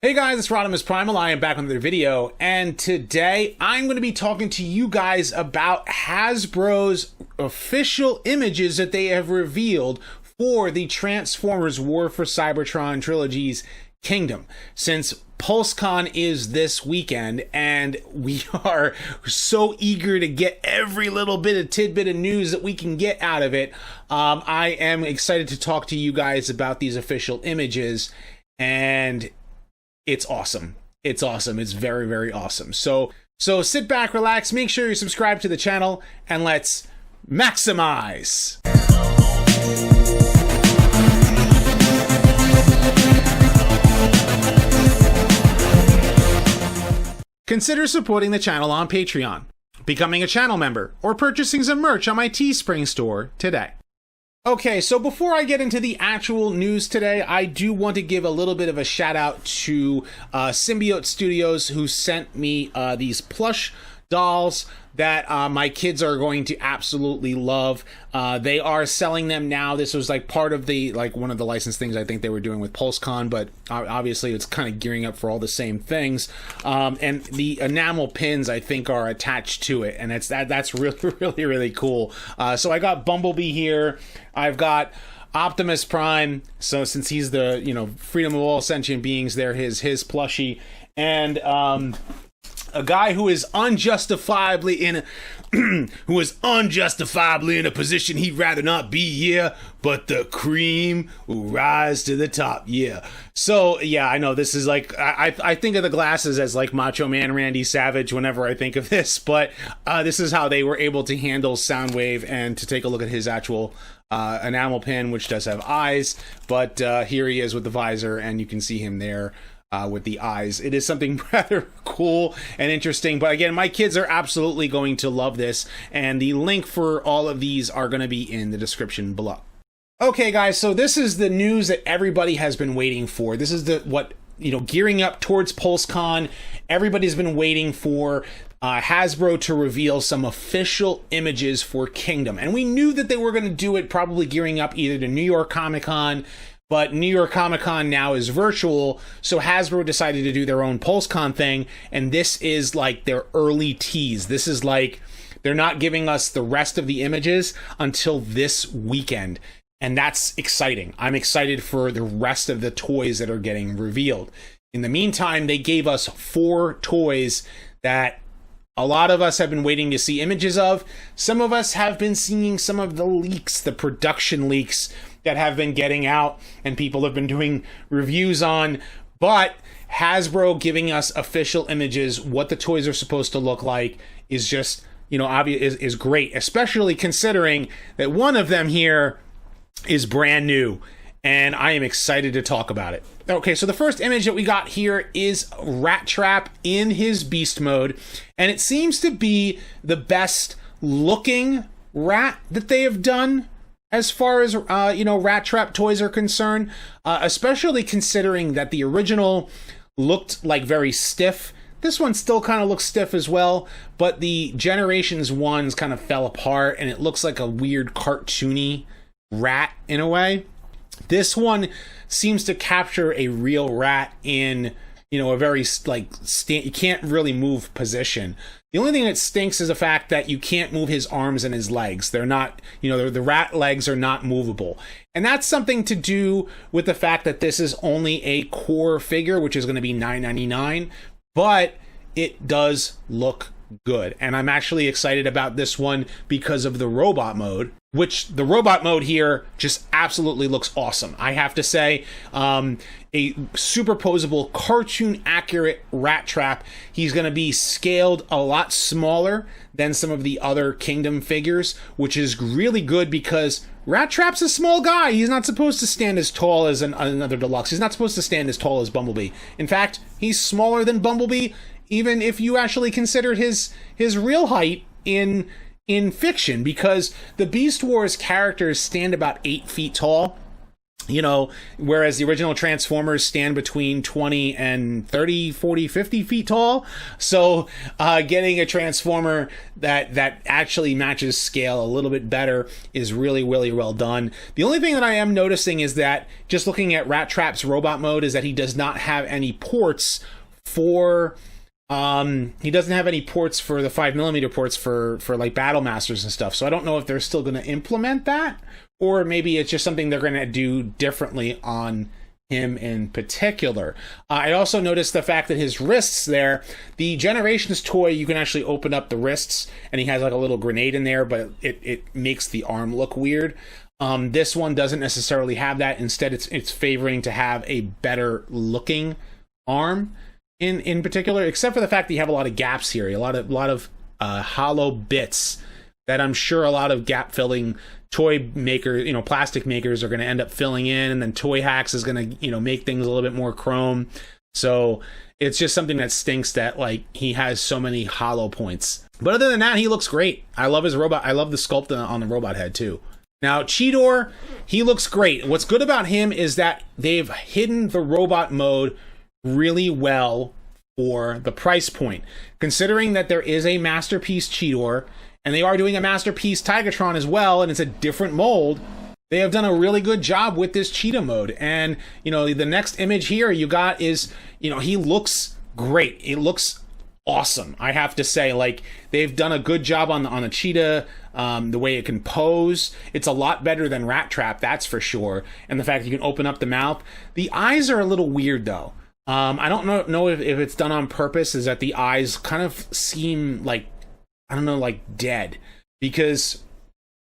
Hey guys, it's RodimusPrimal. I am back with another video, and today I'm going to be talking to you guys about Hasbro's official images that they have revealed for the Transformers War for Cybertron Trilogy's Kingdom. Since Pulsecon is this weekend, and we are so eager to get every little bit of tidbit of news that we can get out of it, I am excited to talk to you guys about these official images, and it's awesome. It's awesome. It's very, very awesome. So sit back, relax, make sure you subscribe to the channel, and let's maximize. Consider supporting the channel on Patreon, becoming a channel member, or purchasing some merch on my Teespring store today. Okay, so before I get into the actual news today, I do want to give a little bit of a shout out to Symbiote Studios, who sent me these plush dolls that my kids are going to absolutely love. They are selling them now. This was like part of the one of the license things I think they were doing with Pulsecon, but obviously it's kind of gearing up for all the same things. And the enamel pins I think are attached to it, and that's really really cool. So I got Bumblebee here. I've got Optimus Prime. So since he's the freedom of all sentient beings, they're his plushie, and a guy who is unjustifiably in a position he'd rather not be, yeah, but the cream will rise to the top, yeah. So yeah, I know this is like, I think of the glasses as like Macho Man Randy Savage whenever I think of this, but this is how they were able to handle Soundwave, and to take a look at his actual enamel pin, which does have eyes, but here he is with the visor, and you can see him there with the eyes. It is something rather cool and interesting, but again, my kids are absolutely going to love this, and the link for all of these are going to be in the description below. Okay guys, so this is the news that everybody has been waiting for. This is gearing up towards Pulsecon. Everybody's been waiting for Hasbro to reveal some official images for Kingdom, and we knew that they were going to do it, probably gearing up either to New York Comic Con, but New York Comic Con now is virtual, so Hasbro decided to do their own Pulsecon thing, and this is like their early tease. This is like, they're not giving us the rest of the images until this weekend, and that's exciting. I'm excited for the rest of the toys that are getting revealed. In the meantime, they gave us 4 toys that a lot of us have been waiting to see images of. Some of us have been seeing some of the leaks, the production leaks that have been getting out and people have been doing reviews on, but Hasbro giving us official images, what the toys are supposed to look like, is just, obvious, is great, especially considering that one of them here is brand new, and I am excited to talk about it. Okay, so the first image that we got here is Rattrap in his beast mode, and it seems to be the best looking rat that they have done as far as Rattrap toys are concerned, especially considering that the original looked like very stiff. This one still kind of looks stiff as well, but the Generations ones kind of fell apart, and it looks like a weird cartoony rat in a way. This one seems to capture a real rat in a very you can't really move position. The only thing that stinks is the fact that you can't move his arms and his legs. They're not, the rat legs are not movable. And that's something to do with the fact that this is only a core figure, which is going to be $9.99, but it does look good. And I'm actually excited about this one because of the robot mode, which the robot mode here just absolutely looks awesome. I have to say, a superposable, cartoon accurate Rattrap. He's going to be scaled a lot smaller than some of the other Kingdom figures, which is really good because Rattrap's a small guy. He's not supposed to stand as tall as another deluxe. He's not supposed to stand as tall as Bumblebee. In fact, he's smaller than Bumblebee, even if you actually considered his real height in fiction, because the Beast Wars characters stand about 8 feet tall, You know, whereas the original Transformers stand between 20 and 30, 40, 50 feet tall. So getting a Transformer that actually matches scale a little bit better is really, really well done. The only thing that I am noticing is that, just looking at Rattrap's robot mode, is that he does not have any ports for... he doesn't have any ports for the 5mm ports for like Battle Masters and stuff. So I don't know if they're still going to implement that, or maybe it's just something they're going to do differently on him in particular. I also noticed the fact that his wrists there, the Generations toy, you can actually open up the wrists and he has like a little grenade in there, but it makes the arm look weird. This one doesn't necessarily have that. Instead, it's favoring to have a better looking arm in particular, except for the fact that you have a lot of gaps here, a lot of hollow bits that I'm sure a lot of gap filling toy makers, plastic makers, are going to end up filling in, and then Toy Hacks is going to, make things a little bit more chrome. So it's just something that stinks that like he has so many hollow points. But other than that, he looks great. I love his robot. I love the sculpt on the robot head too. Now, Cheetor, he looks great. What's good about him is that they've hidden the robot mode really well for the price point. Considering that there is a Masterpiece Cheetor, and they are doing a Masterpiece Tigatron as well, and it's a different mold, they have done a really good job with this cheetah mode. And, the next image here you got is, he looks great. It looks awesome, I have to say. Like, they've done a good job on the cheetah, the way it can pose. It's a lot better than Rattrap, that's for sure. And the fact that you can open up the mouth. The eyes are a little weird, though. I don't know if it's done on purpose, is that the eyes kind of seem like, I don't know, like dead. Because,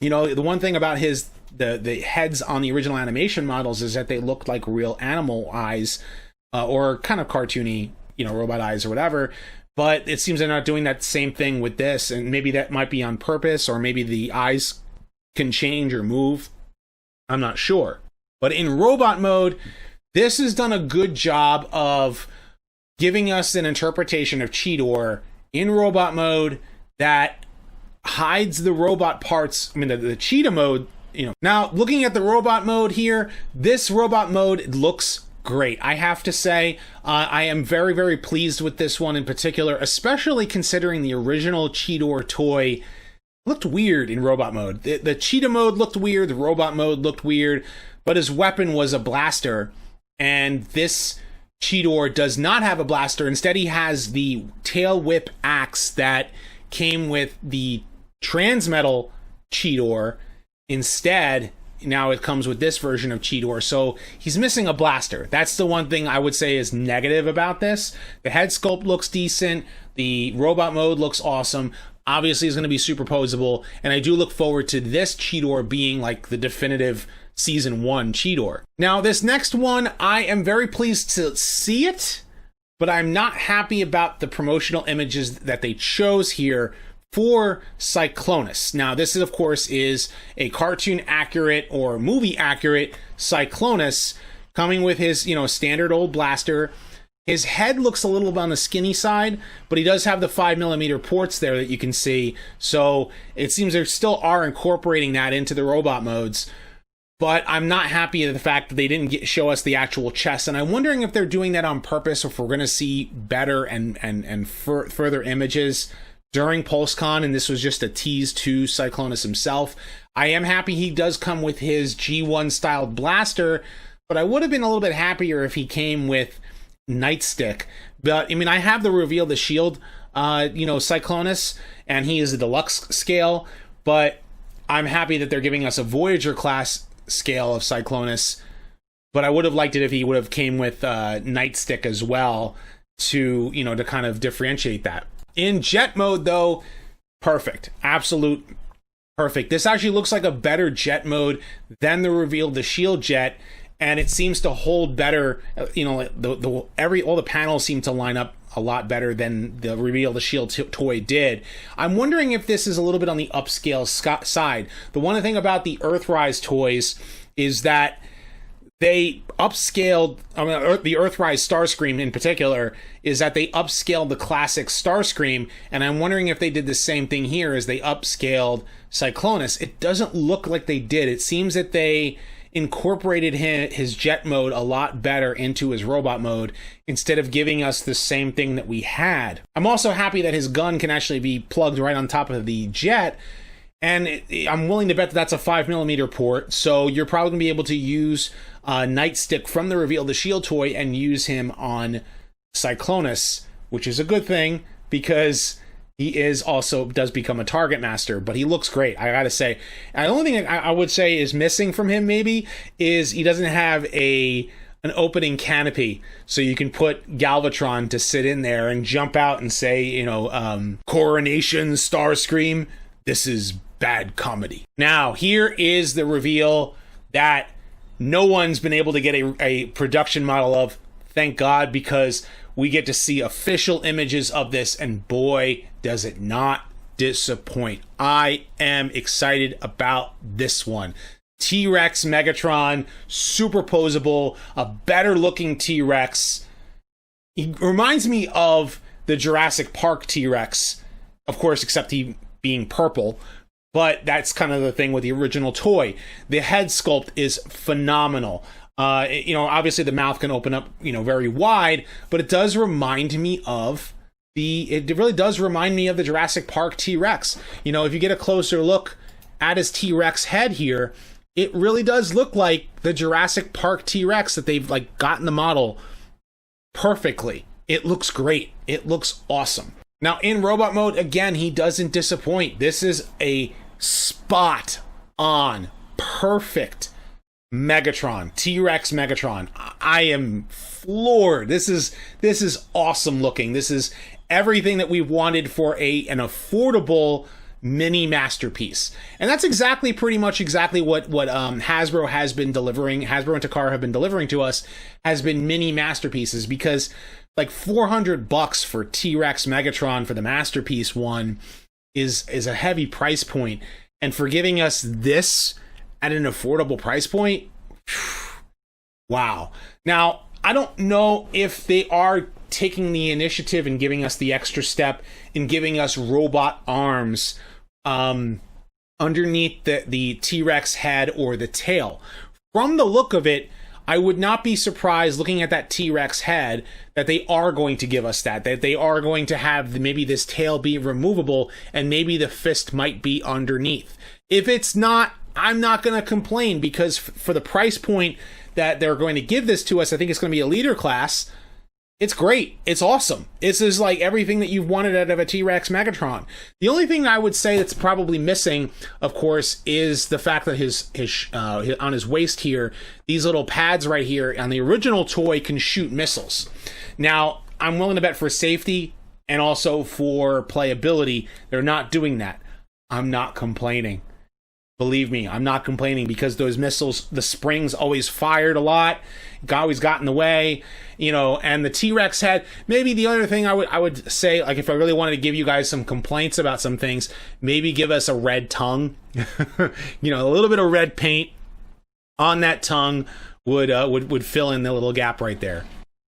the one thing about the heads on the original animation models is that they look like real animal eyes, or kind of cartoony, robot eyes or whatever. But it seems they're not doing that same thing with this, and maybe that might be on purpose, or maybe the eyes can change or move. I'm not sure. But in robot mode, this has done a good job of giving us an interpretation of Cheetor in robot mode that hides the robot parts. I mean, the cheetah mode, Now, looking at the robot mode here, this robot mode looks great. I have to say, I am very, very pleased with this one in particular, especially considering the original Cheetor toy looked weird in robot mode. The cheetah mode looked weird, the robot mode looked weird, but his weapon was a blaster, and this Cheetor does not have a blaster. Instead, he has the tail whip axe that came with the Transmetal Cheetor. Instead, now it comes with this version of Cheetor, so he's missing a blaster. That's the one thing I would say is negative about this. The head sculpt looks decent, the robot mode looks awesome, obviously it's going to be superposable, and I do look forward to this Cheetor being like the definitive Season 1 Cheetor. Now, this next one, I am very pleased to see it, but I'm not happy about the promotional images that they chose here for Cyclonus. Now, this is, of course, is a cartoon accurate or movie accurate Cyclonus coming with his, standard old blaster. His head looks a little on the skinny side, but he does have the 5mm ports there that you can see. So it seems they still are incorporating that into the robot modes. But I'm not happy at the fact that they didn't show us the actual chest, and I'm wondering if they're doing that on purpose, or if we're going to see better and further images during Pulsecon, and this was just a tease to Cyclonus himself. I am happy he does come with his G1 styled blaster, but I would have been a little bit happier if he came with Nightstick. But I mean, I have the Reveal the Shield, Cyclonus, and he is a deluxe scale, but I'm happy that they're giving us a Voyager class scale of Cyclonus, but I would have liked it if he would have came with Nightstick as well to kind of differentiate that. In jet mode, though, perfect. Absolute perfect. This actually looks like a better jet mode than the Reveal the Shield jet, and it seems to hold better. All the panels seem to line up a lot better than the Reveal the Shield toy did. I'm wondering if this is a little bit on the upscale side. The one thing about the Earthrise toys is that they upscaled, the Earthrise Starscream in particular, is that they upscaled the classic Starscream, and I'm wondering if they did the same thing here as they upscaled Cyclonus. It doesn't look like they did. It seems that they incorporated his jet mode a lot better into his robot mode instead of giving us the same thing that we had. I'm also happy that his gun can actually be plugged right on top of the jet, and I'm willing to bet that that's a 5mm port, so you're probably going to be able to use Nightstick from the Reveal the Shield toy and use him on Cyclonus, which is a good thing because he does become a target master, but he looks great, I gotta say. And the only thing I would say is missing from him maybe is he doesn't have an opening canopy, so you can put Galvatron to sit in there and jump out and say, Coronation Starscream, this is bad comedy. Now, here is the reveal that no one's been able to get a production model of, thank God, because we get to see official images of this, and boy, does it not disappoint. I am excited about this one. T-Rex Megatron, superposable, a better looking T-Rex. He reminds me of the Jurassic Park T-Rex, of course, except he being purple, but that's kind of the thing with the original toy. The head sculpt is phenomenal. Obviously the mouth can open up, very wide, but it does remind me of it really does remind me of the Jurassic Park T-Rex. If you get a closer look at his T-Rex head here, it really does look like the Jurassic Park T-Rex that they've gotten the model perfectly. It looks great. It looks awesome. Now in robot mode, again, he doesn't disappoint. This is a spot on perfect Megatron, T-Rex Megatron. I am floored. This is awesome looking. This is everything that we've wanted for an affordable mini masterpiece. And that's pretty much exactly what Hasbro has been delivering. Hasbro and Takara have been delivering to us, has been mini masterpieces, because $400 for T-Rex Megatron for the masterpiece one is a heavy price point. And for giving us this at an affordable price point, wow. Now, I don't know if they are taking the initiative and giving us the extra step in giving us robot arms underneath the T-Rex head or the tail. From the look of it, I would not be surprised, looking at that T-Rex head, that they are going to give us that they are going to have maybe this tail be removable and maybe the fist might be underneath. If it's not, I'm not going to complain, because for the price point that they're going to give this to us, I think it's going to be a leader class. It's great. It's awesome. This is everything that you've wanted out of a T-Rex Megatron. The only thing I would say that's probably missing, of course, is the fact that his on his waist here, these little pads right here on the original toy can shoot missiles. Now, I'm willing to bet for safety and also for playability, they're not doing that. I'm not complaining. Believe me, I'm not complaining, because those missiles, the springs always fired a lot, always got in the way, and the T-Rex head. Maybe the other thing I would say, if I really wanted to give you guys some complaints about some things, maybe give us a red tongue. A little bit of red paint on that tongue would fill in the little gap right there.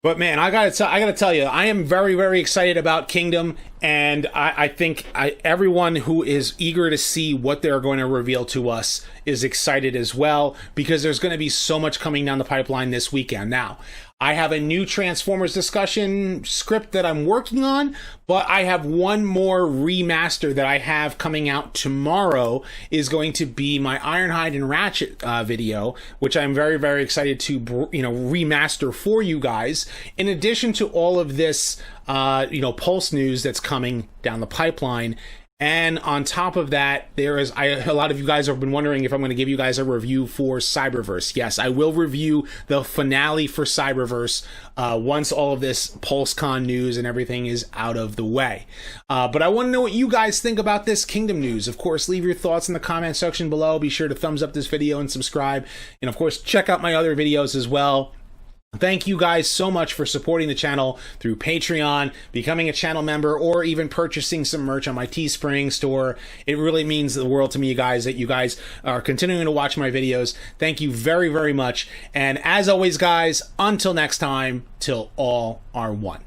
But man, I gotta tell you, I am very, very excited about Kingdom, and I think everyone who is eager to see what they're going to reveal to us is excited as well, because there's going to be so much coming down the pipeline this weekend. Now, I have a new Transformers discussion script that I'm working on, but I have one more remaster that I have coming out tomorrow, is going to be my Ironhide and Ratchet video, which I'm very, very excited to remaster for you guys. In addition to all of this, Pulse news that's coming down the pipeline. And on top of that, a lot of you guys have been wondering if I'm going to give you guys a review for Cyberverse. Yes, I will review the finale for Cyberverse once all of this Pulsecon news and everything is out of the way. But I want to know what you guys think about this Kingdom news. Of course, leave your thoughts in the comment section below. Be sure to thumbs up this video and subscribe. And of course, check out my other videos as well. Thank you guys so much for supporting the channel through Patreon, becoming a channel member, or even purchasing some merch on my Teespring store. It really means the world to me, guys, that you guys are continuing to watch my videos. Thank you very, very much. And as always, guys, until next time, till all are one.